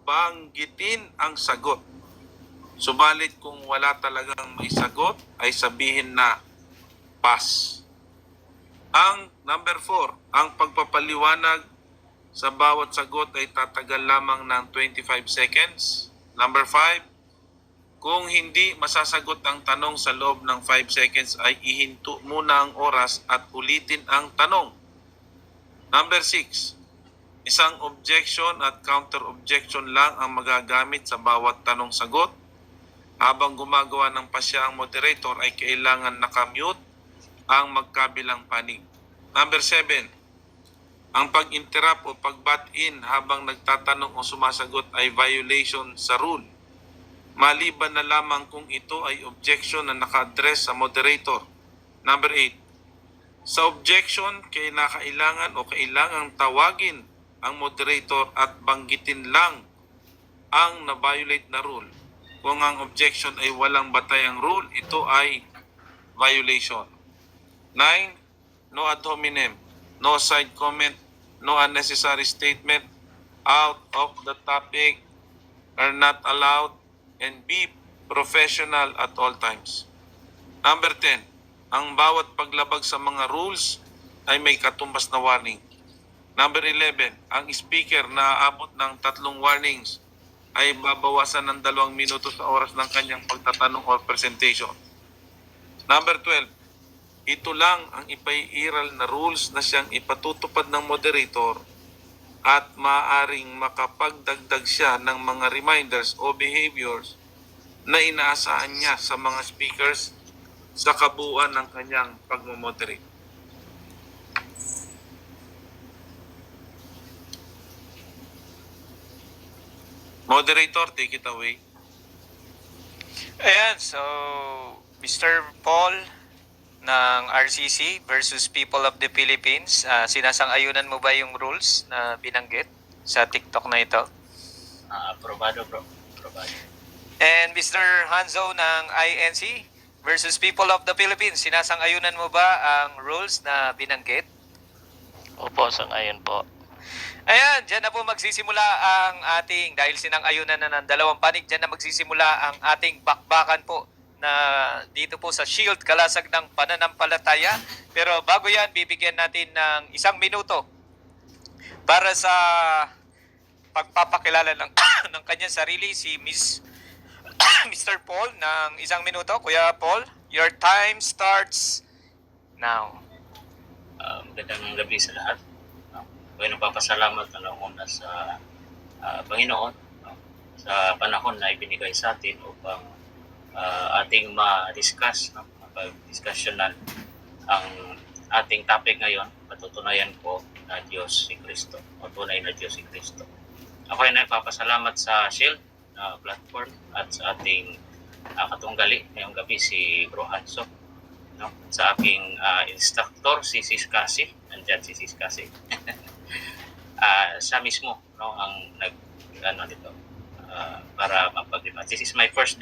banggitin ang sagot. Subalit kung wala talagang may sagot, ay sabihin na pass. Ang number 4, ang pagpapaliwanag sa bawat sagot ay tatagal lamang ng 25 seconds. Number 5, kung hindi masasagot ang tanong sa loob ng 5 seconds ay ihinto muna ang oras at ulitin ang tanong. Number 6, isang objection at counter-objection lang ang magagamit sa bawat tanong-sagot. Habang gumagawa ng pasya ang moderator ay kailangan nakamute ang magkabilang panig. Number 7, ang pag-interrupt o pag-butt-in habang nagtatanong o sumasagot ay violation sa rule. Maliban na lamang kung ito ay objection na naka-address sa moderator. Number 8, sa objection, kailangan o kailangang tawagin ang moderator at banggitin lang ang na-violate na rule. Kung ang objection ay walang batayang rule, ito ay violation. 9, no ad hominem, no side comment, no unnecessary statement, out of the topic, are not allowed, and be professional at all times. Number 10, ang bawat paglabag sa mga rules ay may katumbas na warning. Number 11, ang speaker na aabot ng 3 warnings ay babawasan ng 2 minuto sa oras ng kanyang pagtatanong o presentation. Number 12, ito lang ang ipaiiral na rules na siyang ipatutupad ng moderator at maaaring makapagdagdag siya ng mga reminders o behaviors na inaasahan niya sa mga speakers sa kabuuan ng kanyang pagmomoderate. Moderator, take it away. Ayan, so Mr. Paul ng RCC versus People of the Philippines, sinasang-ayunan mo ba yung rules na binanggit sa TikTok na ito? Aprobado bro, aprobado. And Mr. Hanzo ng INC versus People of the Philippines, sinasang-ayunan mo ba ang rules na binanggit? Opo, sang-ayon po. Ayan, dyan na po magsisimula ang ating, dahil sinang-ayunan na ng 2 panig, dyan na magsisimula ang ating bakbakan po na dito po sa Shield, Kalasag ng Pananampalataya. Pero bago yan, bibigyan natin ng 1 minuto para sa pagpapakilala ng, ng kanyang sarili, si Mr. Paul ng 1 minuto. Kuya Paul, your time starts now. Magandang gabi sa lahat. Kaya nagpapasalamat na una sa Panginoon sa panahon na ibinigay sa atin upang ating ma-discuss, mag-discussionan ang ating topic ngayon. Patutunayan ko na Diyos si Kristo, o tunay na Diyos si Kristo. Ako ay nagpapasalamat sa Shield platform at sa ating katunggali ngayong gabi si Bro Hanzo, no? Sa aking instructor si Sis Cassie, andyan si Sis Cassie. Siya mismo, no, ang dito para mapag-debate. This is my first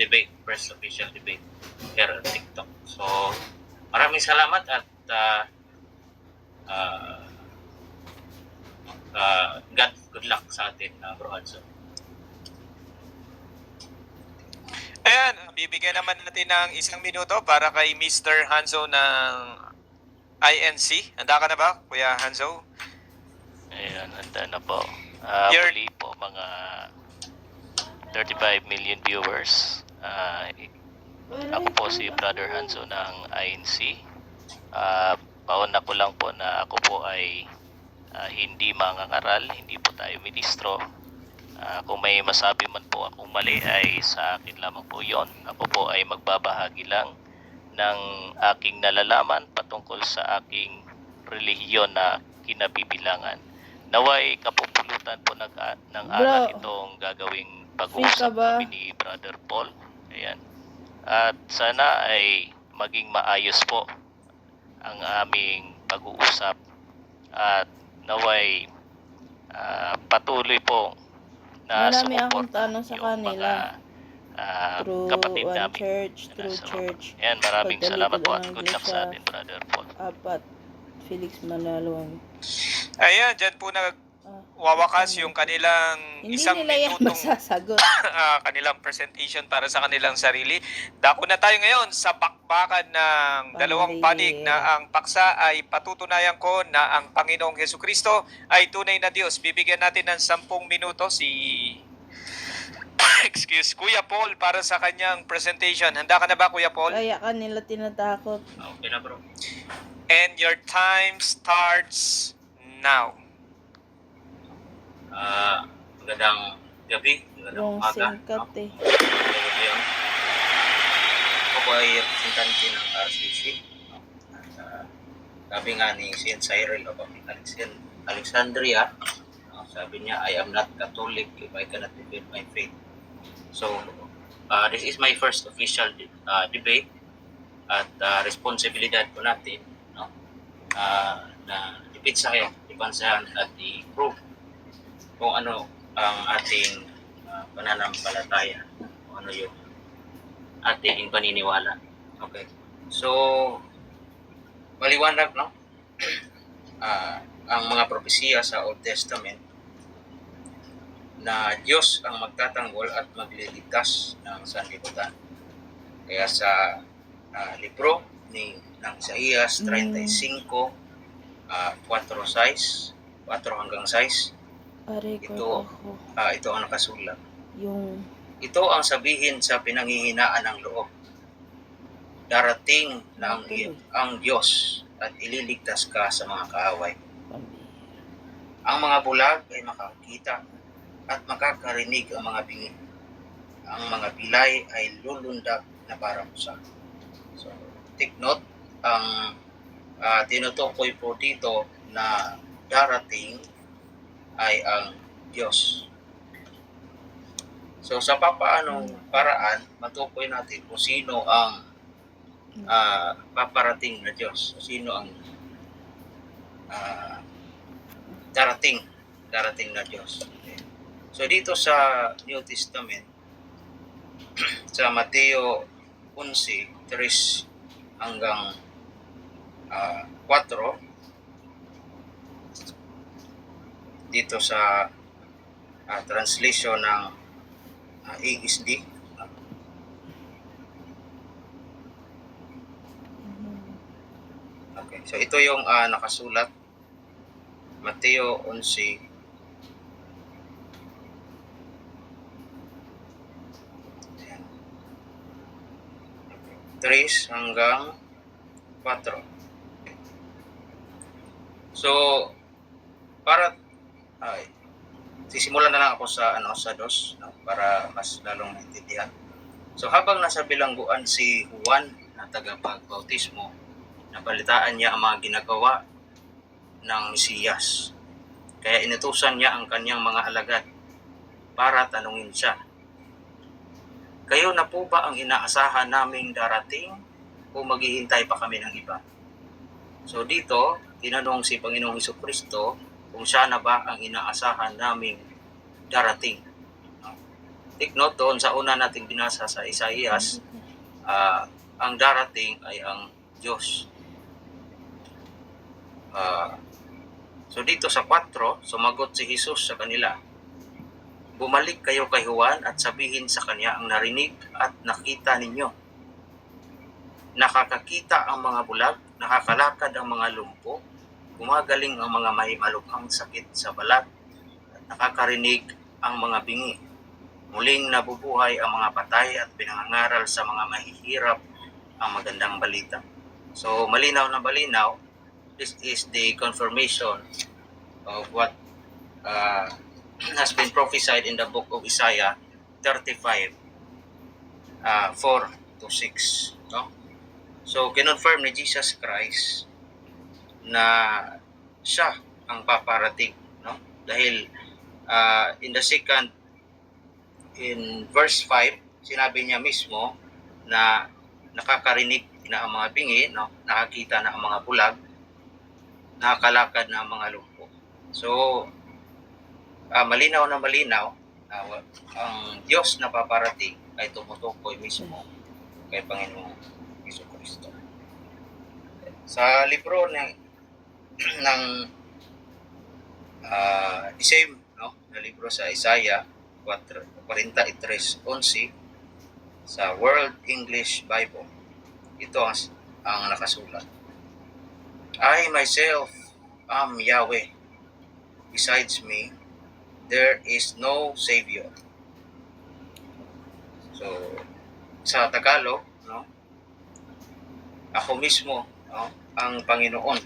official debate here on TikTok. So, maraming salamat at good luck sa atin, Bro Hanzo. Ayan, bibigyan naman natin ng 1 minuto para kay Mr. Hanzo ng INC. Handa ka na ba, Kuya Hanzo? Ayan, handa na po. Your- Muli po mga 35 million viewers. Ako po si Brother Hanzo ng INC. Pauna ko lang po na ako po ay hindi mangangaral, hindi po tayo ministro. Kung may masabi man po akong mali ay sa akin lamang po yon. Ako po ay magbabahagi lang ng aking nalalaman patungkol sa aking relihiyon na kinabibilangan. Naway kapupulutan po ng aral itong gagawing pag-uusap namin ni Brother Paul. Ayan. At sana ay maging maayos po ang aming pag-uusap at naway patuloy po na Marami akong support tanong sa yung kanila. mga Through kapatid One namin Church, na True nasa Church. baba. Ayan, maraming Pagdalito salamat po ng at good luck Iglesia. sa atin, Brother Paul. 4, Felix Malaluang. Ayan, dyan po wawakas yung kanilang Hindi isang nila yan minutong masasagot. kanilang presentation para sa kanilang sarili. Dako na tayo ngayon sa bakbakan ng dalawang panig na ang paksa ay patutunayan ko na ang Panginoong Hesukristo ay tunay na Diyos. Bibigyan natin ng 10 minuto si Kuya Paul para sa kanyang presentation. Handa ka na ba, Kuya Paul? Kaya kanila tinatakot. Okay na bro. And your time starts now. Magandang gabi, magandang Yung umaga. singkat eh. Magandang gabi. Ako po ay representante ng RCC. At, sabi nga ni St. Cyril of Alexandria, sabi niya, I am not Catholic if I cannot defend my faith. So, this is my first official debate at responsibilidad po natin, no? Na depensahan at i-prove kung ano ang ating pananampalataya, kung ano yung ating paniniwala. Okay. So, maliwanag, no? Ang mga propesiya sa Old Testament na Diyos ang magtatanggol at magliligtas ng sanlibutan. Kaya sa libro ng Isaías 35, 4 hanggang 6, Pare ito, ko ako. ito ang nakasulat. Yung Ito ang sabihin sa pinanghihinaan ng loob. Darating na ang Diyos at ililigtas ka sa mga kaaway. Ang mga bulag ay makakita at makakarinig ang mga bingi. Ang mga pilay ay lulundag na parang pusa. So, take note, ang tinutukoy po dito na darating ay ang Diyos. So, sa papaanong paraan, matukoy natin kung sino ang paparating na Diyos. Sino ang darating na Diyos. Okay. So, dito sa New Testament, sa Mateo 11, 3 hanggang 4, dito sa translation ng ESD. Okay, so ito yung nakasulat, Mateo 11, ayan, 3 hanggang 4. So, para sisimulan na lang ako sa dos, no, para mas lalong maintindihan. So habang nasa bilangguan si Juan na tagapagbautismo, nabalitaan niya ang mga ginagawa ng Mesiyas. Kaya inutusan niya ang kanyang mga alagad para tanungin siya, kayo na po ba ang inaasahan naming darating o maghihintay pa kami ng iba? So dito, tinanong si Panginoong Hesukristo kung siya na ba ang inaasahan naming darating. Take note doon sa una nating binasa sa Isaías, ang darating ay ang Diyos. So dito sa 4, sumagot si Jesus sa kanila, bumalik kayo kay Juan at sabihin sa kanya ang narinig at nakita ninyo. Nakakakita ang mga bulag, nakakalakad ang mga lumpo, gumagaling ang mga may malubhang sakit sa balat, at nakakarinig ang mga bingi. Muling nabubuhay ang mga patay at pinangangaral sa mga mahihirap ang magandang balita. So malinaw na malinaw, this is the confirmation of what has been prophesied in the book of Isaiah 35, 4 to 6. No? So kinonfirm ni Jesus Christ na siya ang paparating, no? Dahil in verse 5, sinabi niya mismo na nakakarinig na ang mga bingi, no? Nakakita na ang mga bulag, nakakalakad na ang mga lumpo. So malinaw na malinaw, ang Diyos na paparating ay tumutukoy mismo kay Panginoong Hesukristo. Sa libro ng the same, no, na libro sa Isaiah 43:11 sa World English Bible. Ito ang nakasulat. I myself am Yahweh. Besides me, there is no Savior. So, sa Tagalog, no, ako mismo, no, ang Panginoon.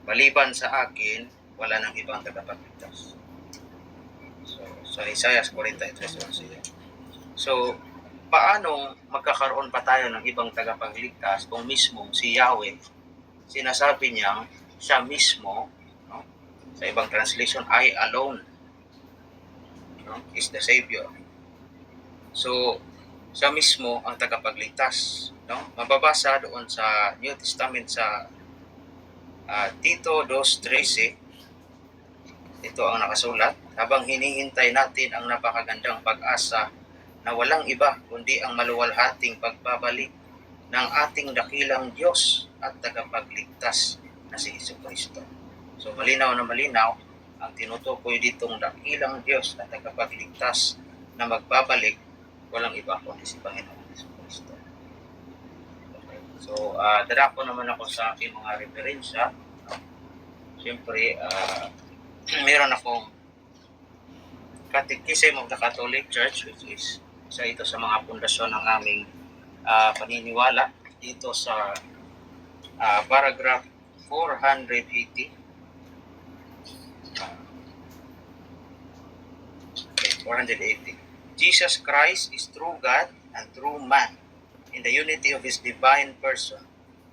Maliban sa akin, wala nang ibang tagapagligtas. So, sa Isaiah 43:11. So, paano magkakaroon pa tayo ng ibang tagapagligtas kung mismo si Yahweh, sinasabi niya, siya mismo, no, sa ibang translation, I alone, no, is the Savior. So, siya mismo ang tagapagligtas. No? Mababasa doon sa New Testament sa Tito 2:13. Ito ang nakasulat. Habang hinihintay natin ang napakagandang pag-asa na walang iba kundi ang maluwalhating pagbabalik ng ating dakilang Diyos at tagapagligtas na si Jesucristo. So malinaw na malinaw ang tinutukoy ditong dakilang Diyos at tagapagligtas na magbabalik, walang iba kundi si Panginoon Jesucristo. Okay. So dadako naman ako sa aking mga referensya. Siyempre, meron akong Catechism of the Catholic Church, which is isa ito sa mga pundasyon ng aming paniniwala. Dito sa paragraph 480. 480. Jesus Christ is true God and true man in the unity of his divine person.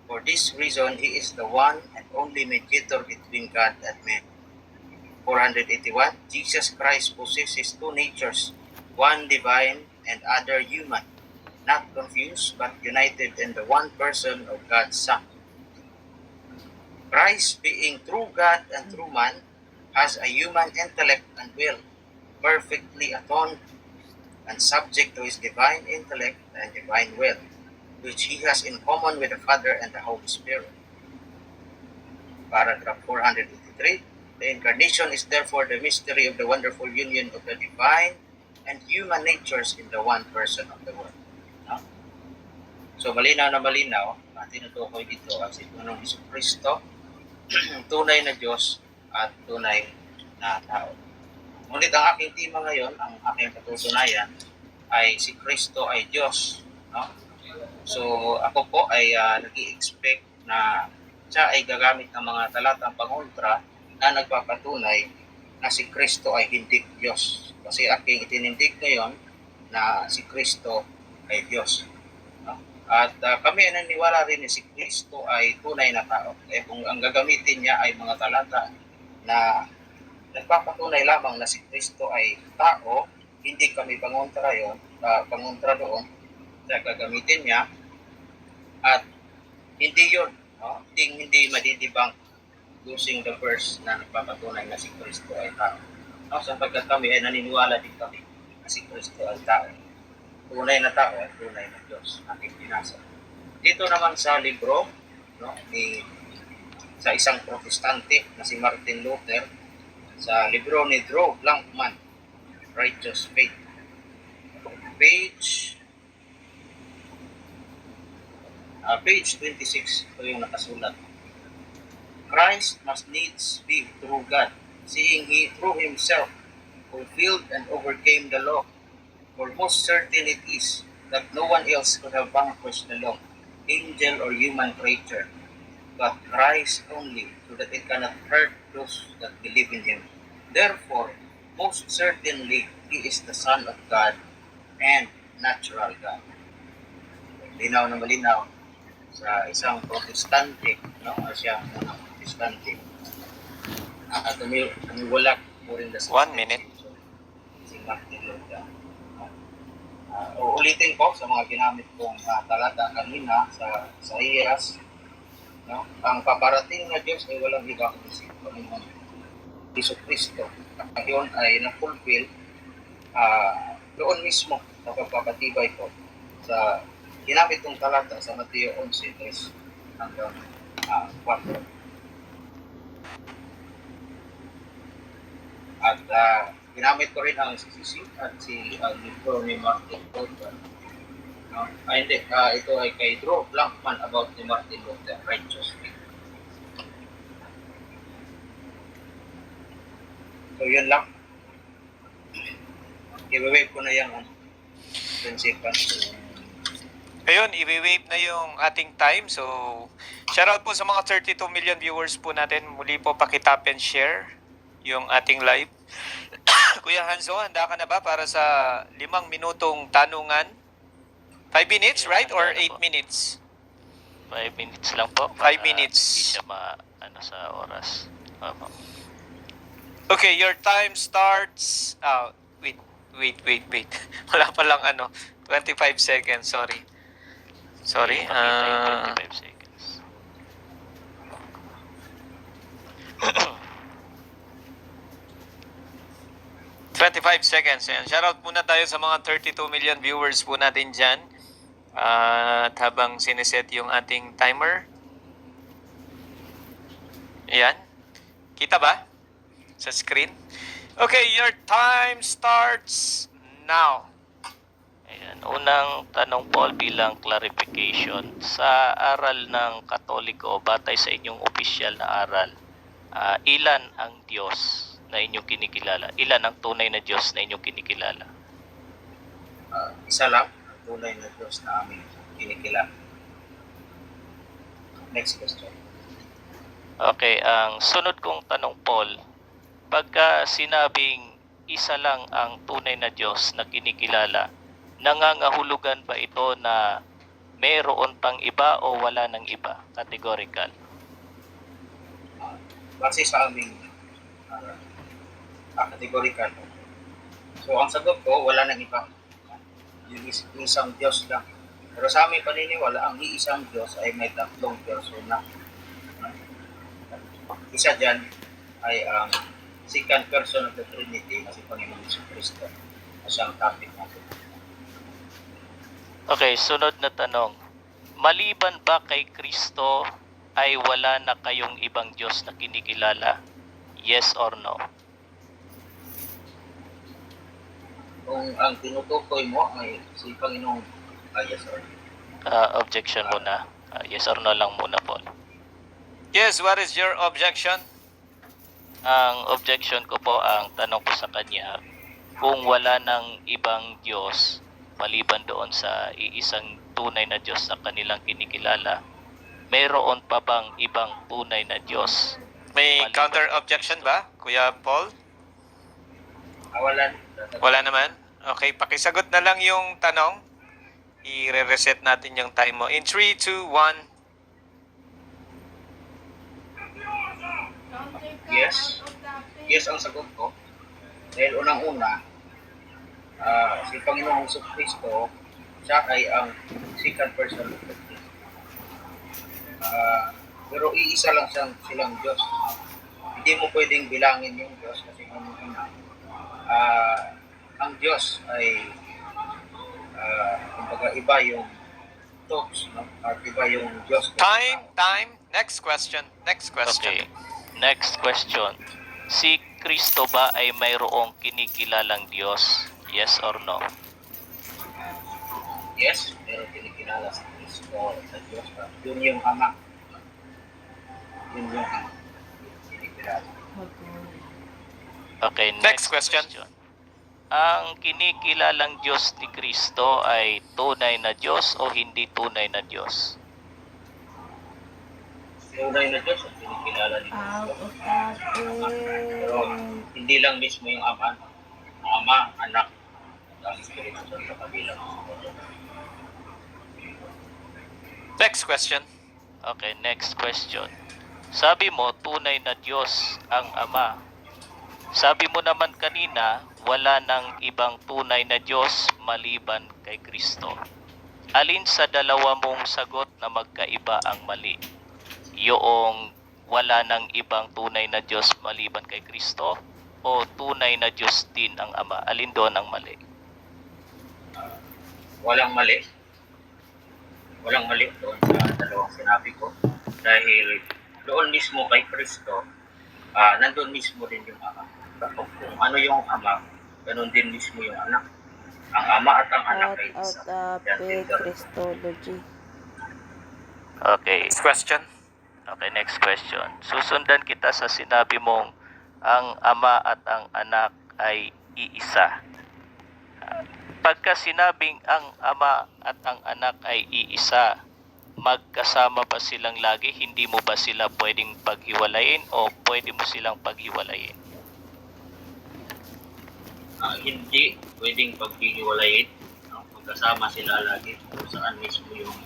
For this reason, he is the one and only mediator between God and man. 481. Jesus Christ possesses two natures, one divine and other human, not confused but united in the one person of God's Son. Christ, being true God and true man, has a human intellect and will, perfectly atoned and subject to his divine intellect and divine will, which he has in common with the Father and the Holy Spirit. Paragraph 483. The Incarnation is therefore the mystery of the wonderful union of the divine and human natures in the one person of the Word. No? So malinaw na malinaw, tinutukoy dito ang si Panginoong Jesucristo, tunay na Diyos at tunay na tao. Ngunit ang aking tema ngayon, ang aking patutunayan, ay si Kristo ay Diyos. No? So ako po ay nag-i-expect na siya ay gagamit ng mga talatang pangontra na nagpapatunay na si Kristo ay hindi Diyos. Kasi aking itinindig ngayon na si Kristo ay Diyos. No? At kami ay naniwala rin na si Kristo ay tunay na tao. Kung ang gagamitin niya ay mga talata na nagpapatunay lamang na si Kristo ay tao, hindi kami pangontra doon sa gagamitin niya. At hindi yun, no? Hindi madidibang using the verse na nagpapatunay na si Kristo ay tao. No? Sapagkat kami ay naniniwala din kami na si Kristo ay tao. Tunay na tao at tunay na Diyos. Aking binasa. Dito naman sa libro, no, sa isang protestante na si Martin Luther, sa libro ni Drew Blankman, Righteous Faith. Page 26, ito yung nakasulat. Christ must needs be true God, seeing he through himself fulfilled and overcame the law. For most certain it is that no one else could have vanquished the law, angel or human creature, but Christ only, so that it cannot hurt those that believe in him. Therefore, most certainly he is the Son of God and natural God. Linaw na malinaw sa isang protestante, no, o siya mga protestante. Tumiwalak po rin the 1 minute. si Martin Luther. Uulitin ko sa mga ginamit kong talata kanina sa Isaías, no? Ang paparating na Diyos ay walang iba kundi si Panginoon Jesucristo. Ang yun ay na-fulfill doon mismo sa pagpapatibay ko sa ginamit kong talata sa Mateo 11:3 hanggang 4. At ginamit ko rin ang CCC at ang libro ni Martin Luther. Hindi, ito ay kay Drew Blankman about ni Martin Luther, Righteous Faith. So yun lang. I-wave ko na yung principal. Ayun, i-wave na yung ating time. So, shoutout po sa mga 32 million viewers po natin. Muli po pakitap and share yung ating live. Kuya Hanzo, handa ka na ba para sa 5 minutong tanungan? 5 minutes, right? Or 8 minutes? 5 minutes lang po. 5 minutes. Hindi siya sa oras. Okay, your time starts... Wait. Wala pa lang 25 seconds, sorry. Sorry. Pakita yung 25 seconds. Ayan. Shoutout muna tayo sa mga 32 million viewers po natin dyan. At habang sineset yung ating timer. Ayan. Kita ba? Sa screen? Okay, your time starts now. Ayan. Unang tanong po bilang clarification. Sa aral ng Katoliko, batay sa inyong opisyal na aral, ilan ang Diyos na inyong kinikilala? Ilan ang tunay na Diyos na inyong kinikilala? Isa lang, ang tunay na Diyos na aming kinikilala. Next question. Okay, ang sunod kong tanong, Paul, pagka sinabing isa lang ang tunay na Diyos na kinikilala, nangangahulugan ba ito na mayroon pang iba o wala ng iba? Categorical. Base sa aming categorical. So, ang sagot ko, wala nang iba. Yung isang Diyos lang. Pero sa aming paniniwala, ang iisang Diyos ay may tatlong persona. Isa dyan ay ang second person of the Trinity na si Panginoon Jesucristo. Na siyang topic natin. Okay, sunod na tanong. Maliban ba kay Kristo ay wala na kayong ibang Diyos na kinikilala? Yes or no? Kung ang tinutukoy mo ay si Panginoong yes or no. Objection muna. Yes or no lang muna, Paul. Yes, what is your objection? Ang objection ko po, ang tanong ko sa kanya, kung wala ng ibang Diyos maliban doon sa iisang tunay na Diyos na kanilang kinikilala, mayroon pa bang ibang tunay na Diyos? May Maliban- counter objection ba, Kuya Paul? Wala naman? Okay, pakisagot na lang yung tanong. I-reset natin yung time mo. In 3, 2, 1. Yes. Yes ang sagot ko. Dahil unang-una, si Panginoong Jesucristo, siya ay ang second person of the Trinity. Pero iisa lang silang Diyos. Hindi mo pwedeng bilangin yung Diyos kasi unang-una, ang Diyos ay kumbaga iba yung thoughts, no? At iba yung Diyos. Time. Next question. Okay. Next question. Si Kristo ba ay mayroong kinikilalang Diyos? Yes or no? Yes, pero kinikilala sa Kristo sa Diyos. Yun yung Ama. Yun yung Ama. Kinikilala. Okay, Next question. Ang kinikilalang Diyos ni Kristo ay tunay na Diyos o hindi tunay na Diyos? Tunay na Diyos ang kinikilala ni Kristo. Pero hindi lang mismo yung Ama. Ama, Anak, at Espiritu Santo kabilang. Next question. Okay, next question. Sabi mo, tunay na Diyos ang Ama. Sabi mo naman kanina, wala nang ibang tunay na Diyos maliban kay Kristo. Alin sa dalawa mong sagot na magkaiba ang mali? Yung wala nang ibang tunay na Diyos maliban kay Kristo o tunay na Diyos din ang Ama? Alin doon ang mali? Walang mali. Walang mali doon sa dalawang sinabi ko. Dahil doon mismo kay Kristo, nandun mismo din yung Ama. Kung ano yung ama, ganun din mismo yung anak. Ang ama at ang anak ay Out isa. of Yan, Peter. Christology. Okay. Next question. Okay, next question. Susundan kita sa sinabi mong ang ama at ang anak ay iisa. Pagka sinabing ang ama at ang anak ay iisa, magkasama ba silang lagi? Hindi mo ba sila pwedeng paghiwalayin o pwede mo silang paghiwalayin? Hindi pwedeng paghihiwalayin. Magkasama sila lagi kung saan mismo yung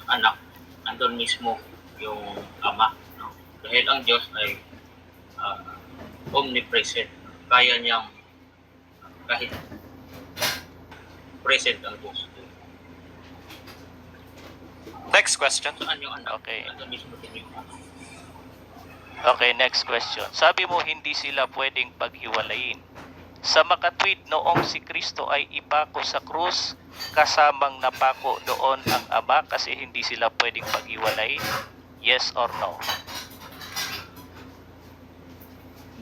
anak, andun mismo yung ama. No? Dahil ang Diyos ay omnipresent. Kaya niyang kahit present ang Diyos. Next question. Saan yung anak? Okay. Andun mismo din yung anak. Okay, next question. Sabi mo hindi sila pwedeng paghiwalayin. Sa makatwid noong si Kristo ay ipako sa krus, kasamang napako doon ang ama kasi hindi sila pwedeng paghiwalayin? Yes or no?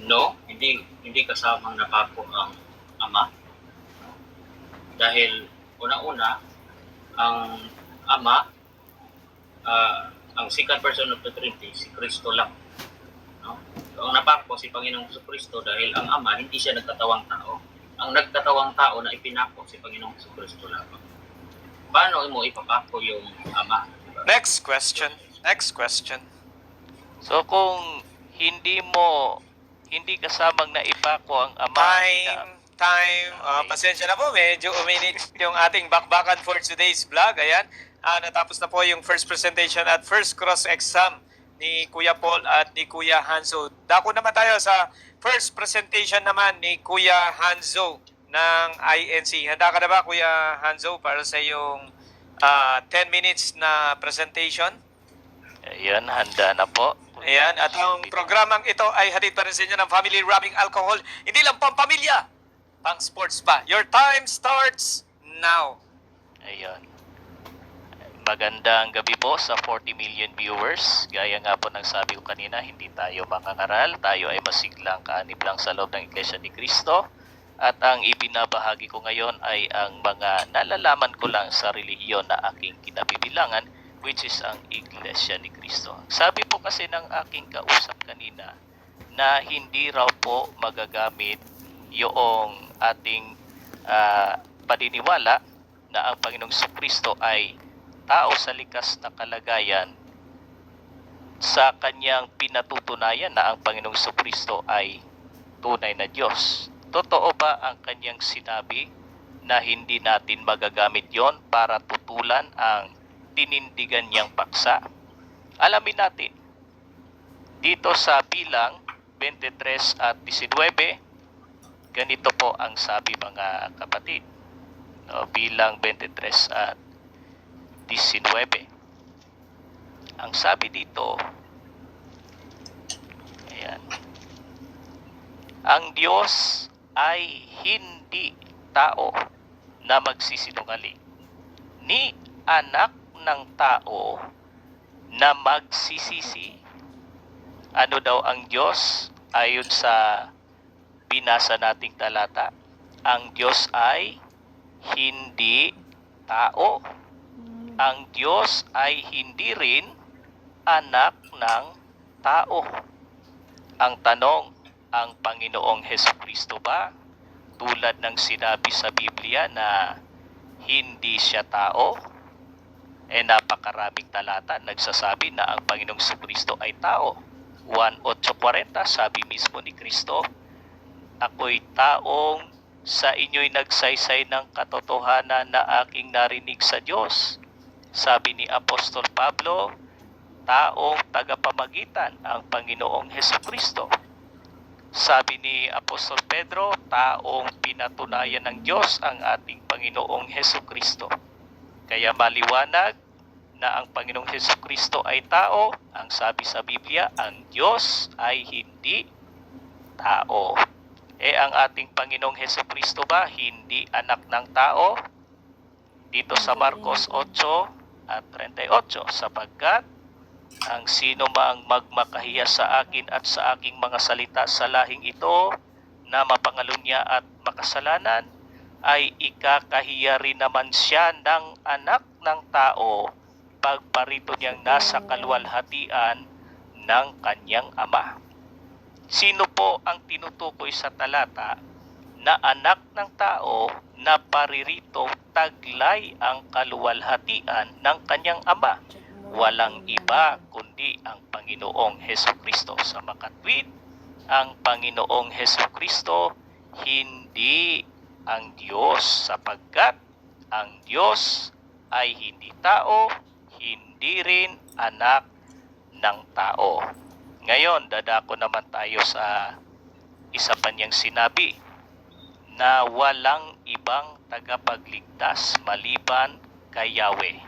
No, hindi kasamang napako ang ama. Dahil una-una, ang ama, ang second person of the Trinity, si Kristo lang. No? So, ang napako si Panginoong Kristo dahil ang ama hindi siya nagkatawang tao. Ang nagkatawang tao na ipinako si Panginoong Kristo lang. Paano mo ipapako yung ama? Diba? Next question. Next question. So kung hindi kasamang naipako ang ama, Time. Pasensya na po, medyo uminit yung ating bakbakan for today's vlog. Ayan, natapos na po yung first presentation at first cross-exam ni Kuya Paul at ni Kuya Hanzo. Dako naman tayo sa first presentation naman ni Kuya Hanzo ng INC. Handa ka na ba, Kuya Hanzo, para sa yung 10 minutes na presentation? Ayan, handa na po. Ayan, at ang programang ito ay hatid pa rin sa inyo ng Family Rubbing Alcohol. Hindi lang pang pamilya, pang sports pa. Your time starts now. Ayun. Magandang gabi po sa 40 million viewers. Gaya nga po ng sabi ko kanina, hindi tayo mangangaral. Tayo ay masiglang kaanib lang sa loob ng Iglesia ni Cristo. At ang ibinabahagi ko ngayon ay ang mga nalalaman ko lang sa relihiyon na aking kinabibilangan, which is ang Iglesia ni Cristo. Sabi po kasi ng aking kausap kanina na hindi raw po magagamit yung ating paniniwala na ang Panginoong Kristo ay tao sa likas na kalagayan sa kanyang pinatutunayan na ang Panginoong Kristo ay tunay na Diyos. Totoo ba ang kanyang sinabi na hindi natin magagamit yon para tutulan ang tinindigan niyang paksa? Alamin natin. Dito sa bilang 23 at 19, ganito po ang sabi mga kapatid. No, bilang 23 at 19. Ang sabi dito, ayan, ang Diyos ay hindi tao na magsisinungaling, ni anak ng tao na magsisisi. Ano daw ang Diyos? Ayon sa binasa nating talata, ang Diyos ay hindi tao. Ang Diyos ay hindi rin anak ng tao. Ang tanong, ang Panginoong Hesukristo ba, tulad ng sinabi sa Biblia na hindi siya tao? Napakaraming talata nagsasabi na ang Panginoong Hesukristo ay tao. 1:8:40, sabi mismo ni Kristo, ako'y taong sa inyo'y nagsaysay ng katotohanan na aking narinig sa Diyos. Sabi ni Apostol Pablo, taong tagapamagitan ang Panginoong Hesukristo. Sabi ni Apostol Pedro, taong pinatunayan ng Diyos ang ating Panginoong Hesukristo. Kaya maliwanag na ang Panginoong Hesukristo ay tao. Ang sabi sa Biblia, ang Diyos ay hindi tao. Ang ating Panginoong Hesukristo ba hindi anak ng tao? Dito sa Marcos 8 at 38, sapagkat ang sino mang magmakahiya sa akin at sa aking mga salita sa lahing ito na mapangalunya at makasalanan, ay ikakahiya rin naman siya ng anak ng tao pagparito niyang nasa kaluwalhatian ng kanyang ama. Sino po ang tinutukoy sa talata na anak ng tao na paririto taglay ang kaluwalhatian ng kanyang ama? Walang iba kundi ang Panginoong Hesukristo. Sa makatwid, ang Panginoong Hesukristo hindi ang Diyos, sapagkat ang Diyos ay hindi tao, hindi rin anak ng tao. Ngayon, dadako naman tayo sa isa pa niyang sinabi na walang ibang tagapagligtas maliban kay Yahweh.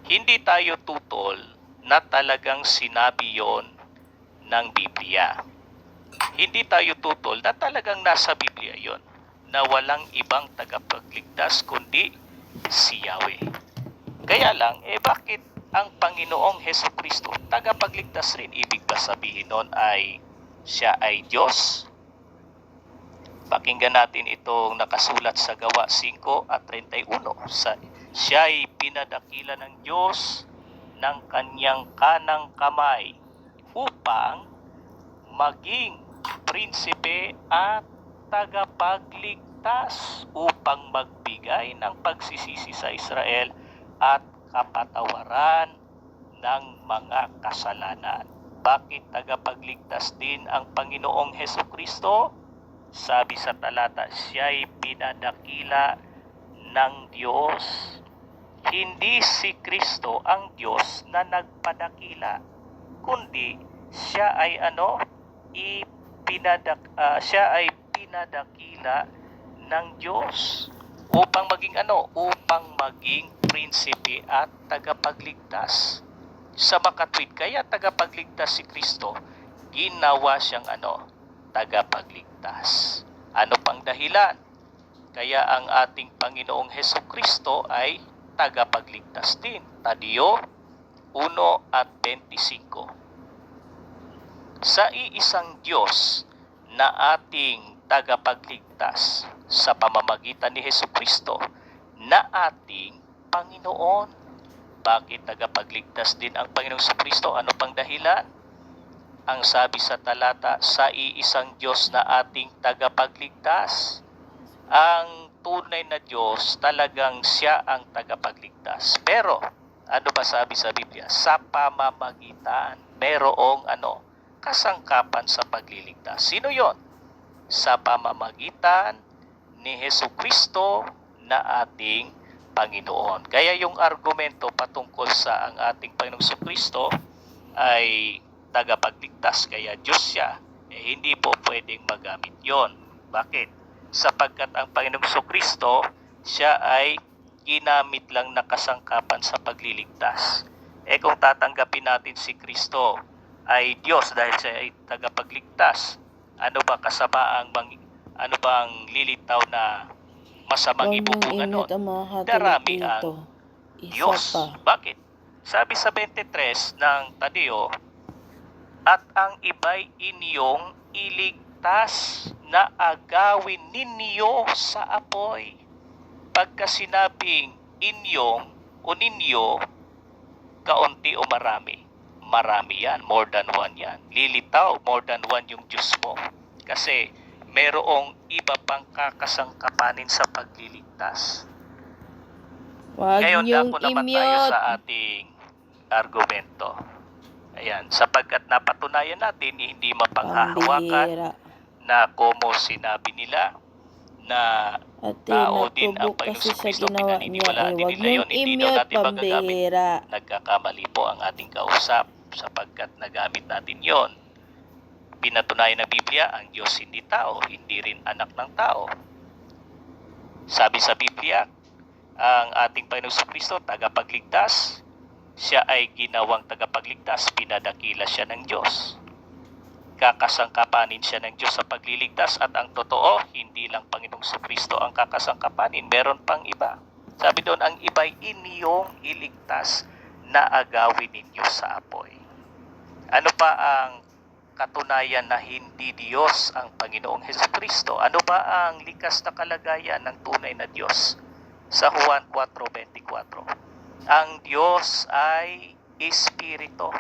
Hindi tayo tutol na talagang sinabi yon ng Biblia. Hindi tayo tutol na talagang nasa Biblia yon na walang ibang tagapagligtas kundi si Yahweh. Kaya lang, bakit ang Panginoong Hesukristo tagapagligtas rin? Ibig ba sabihin nun ay siya ay Diyos? Pakinggan natin itong nakasulat sa Gawa 5 at 31. Siya ay pinadakila ng Diyos ng kanyang kanang kamay upang maging prinsipe at tagapagligtas, upang magbigay ng pagsisisi sa Israel at kapatawaran ng mga kasalanan. Bakit tagapagligtas din ang Panginoong Hesukristo? Sabi sa talata, siya'y pinadakila ng Diyos. Hindi si Kristo ang Diyos na nagpadakila, kundi siya ay siya ay pinadakila ng Diyos upang maging upang maging prinsipe at tagapagligtas. Sa makatwid, kaya tagapagligtas si Kristo, ginawa siyang tagapagligtas. Ano pang dahilan? Kaya ang ating Panginoong Hesukristo ay tagapagligtas din. Tadio 1 at 25. Sa iisang Diyos na ating tagapagligtas sa pamamagitan ni Hesukristo na ating Panginoon. Bakit tagapagligtas din ang Panginoong Hesukristo? Ano pang dahilan? Ang sabi sa talata, sa iisang Diyos na ating tagapagligtas. Ang tunay na Diyos, talagang siya ang tagapagligtas. Pero, ano ba sabi sa Biblia? Sa pamamagitan, merong kasangkapan sa pagliligtas. Sino yon? Sa pamamagitan ni Hesukristo na ating Panginoon. Kaya yung argumento patungkol sa ang ating Panginoong Hesukristo ay tagapagligtas, kaya Diyos siya, hindi po pwedeng magamit yon. Bakit? Sapagkat ang Panginoong Hesukristo, siya ay ginamit lang na kasangkapan sa pagliligtas. Kung tatanggapin natin si Kristo ay Diyos dahil siya ay tagapagligtas, ano ba ano bang lilitaw na masamang ibubungan nun? Darami ang Diyos. Bakit? Sabi sa 23 ng Tadio, at ang iba'y inyong iligtas na agawin ninyo sa apoy. Pagka sinabing inyong o ninyo, kaunti o marami? Marami yan, more than one yan. Lilitaw, more than one yung Diyos mo. Kasi merong iba pang kakasangkapanin sa pagliligtas. Ngayon, dako naman tayo sa ating argumento. Ayan, sapagkat napatunayan natin hindi mapanghahawakan na como sinabi nila na tao din ang Panginoong Kristo, pinaniniwalaan din nila yun. Hindi daw natin magagamit. Nagkakamali po ang ating kausap sapagkat nagamit natin yon. Pinatunayan na Biblia, ang Diyos hindi tao, hindi rin anak ng tao. Sabi sa Biblia, ang ating Panginoong Kristo, tagapagligtas, siya ay ginawang tagapagligtas, pinadakila siya ng Diyos. Kakasangkapanin siya ng Diyos sa pagliligtas, at ang totoo, hindi lang Panginoong Kristo ang kakasangkapanin, meron pang iba. Sabi doon, ang iba'y inyong iligtas na agawin ninyo sa apoy. Ano pa ang katunayan na hindi Diyos ang Panginoong Hesukristo? Ano ba ang likas na kalagayan ng tunay na Diyos? Sa Juan 4:24, ang Diyos ay Espiritu.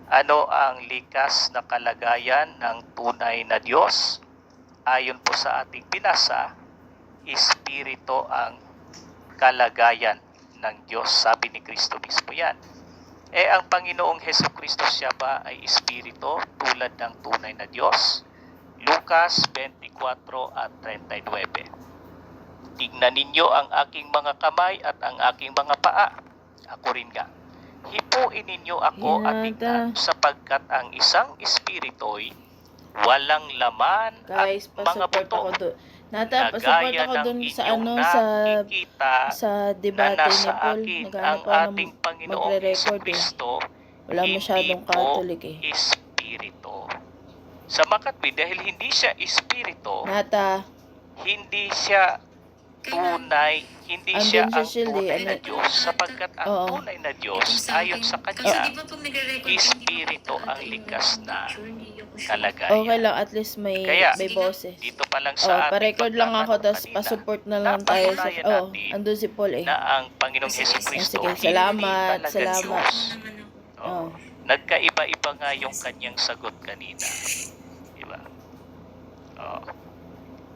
Ano ang likas na kalagayan ng tunay na Diyos? Ayon po sa ating binasa, Espiritu ang kalagayan ng Diyos. Sabi ni Kristo mismo yan. Ang Panginoong Hesukristo siya ba ay Espiritu tulad ng tunay na Diyos? Lucas 24:39. Tignan ninyo ang aking mga kamay at ang aking mga paa. Ako rin nga. Hipuin ninyo ako at tignan, sapagkat ang isang espirito'y walang laman Guys, at mga pa-support buto. ako doon. Nata, pa-support ako doon sa sa debate na ni nasa Paul. akin ang Naghanap ako ng ating Panginoong magre-record eh. Kristo, Wala masyadong Catholic eh. Espiritu. Sa makatwid, dahil hindi siya Espiritu, Nata, hindi siya tunay, hindi andun siya siya ang Shilly, tunay na Diyos, sapagkat ang Oo. tunay na Diyos ayon sa Kanya, Espiritu ang likas na kalagayan. okay lang, at least may Kaya, boses. Dito pa lang sa ating pa-record lang ako, pagtatanong tapos kanina, pa-support na lang tayo sa... napatunayan natin andun si Paul eh. na ang Panginoong Hesukristo Sige, salamat, hindi talaga salamat. Diyos. Oh. Nagkaiba-iba nga yung kanyang sagot kanina. Diba? Oh.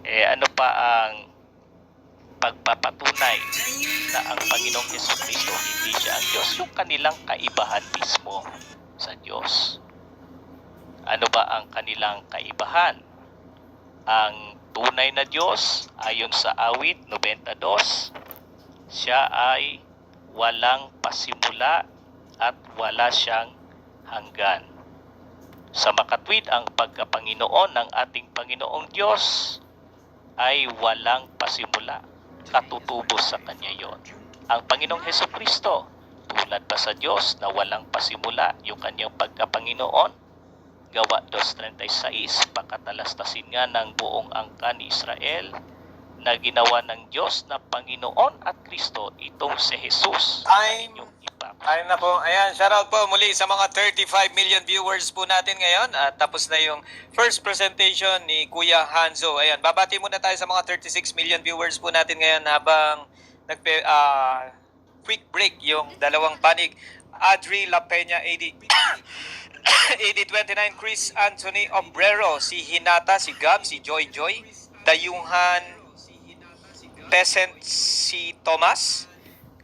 Ano pa ang pagpapatunay na ang Panginoong Hesukristo hindi siya ang Diyos? Yung kanilang kaibahan mismo sa Diyos. Ano ba ang kanilang kaibahan? Ang tunay na Diyos, ayon sa awit 92, siya ay walang pasimula at wala siyang hanggan. Sa makatwid, ang pagkapanginoon ng ating Panginoong Diyos ay walang pasimula. Katutubos sa Kanya yon. Ang Panginoong Hesukristo, tulad ba sa Diyos na walang pasimula yung Kanyang pagkapanginoon? Gawa 2:36, pakatalastasin nga ng buong angkan ni Israel na ginawa ng Diyos na Panginoon at Kristo itong si Jesus. Time. Yung ipapakita. Ayun na po. Ayan, shoutout po muli sa mga 35 million viewers po natin ngayon. At tapos na yung first presentation ni Kuya Hanzo. Ayan, babati muna tayo sa mga 36 million viewers po natin ngayon habang quick break yung dalawang panig. Adri La Peña, AD 29, Chris Anthony Ombrero, si Hinata, si Gab, si Joy Joy, Dayunghan Peasant, si Thomas,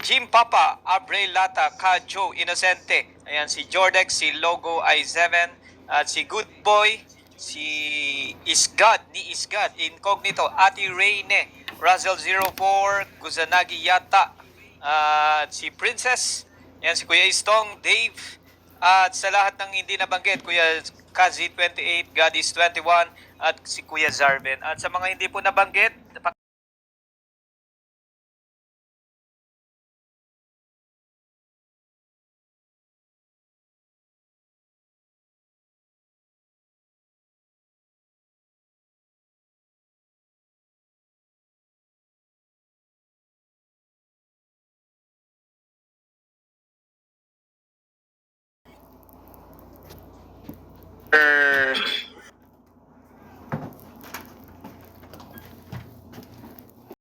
Jim Papa, Abrel Lata, Ka Joe Innocente, ayan, si Jordex, si Logo I7, at si Good Boy, si Isgad, ni Isgad, Incognito, Ati Reyne, Razel 04, Guzanagi Yata, at si Princess, ayan, si Kuya Istong, Dave, at sa lahat ng hindi nabanggit, Kuya Kazi 28, Gadis 21, at si Kuya Zarben. At sa mga hindi po nabanggit,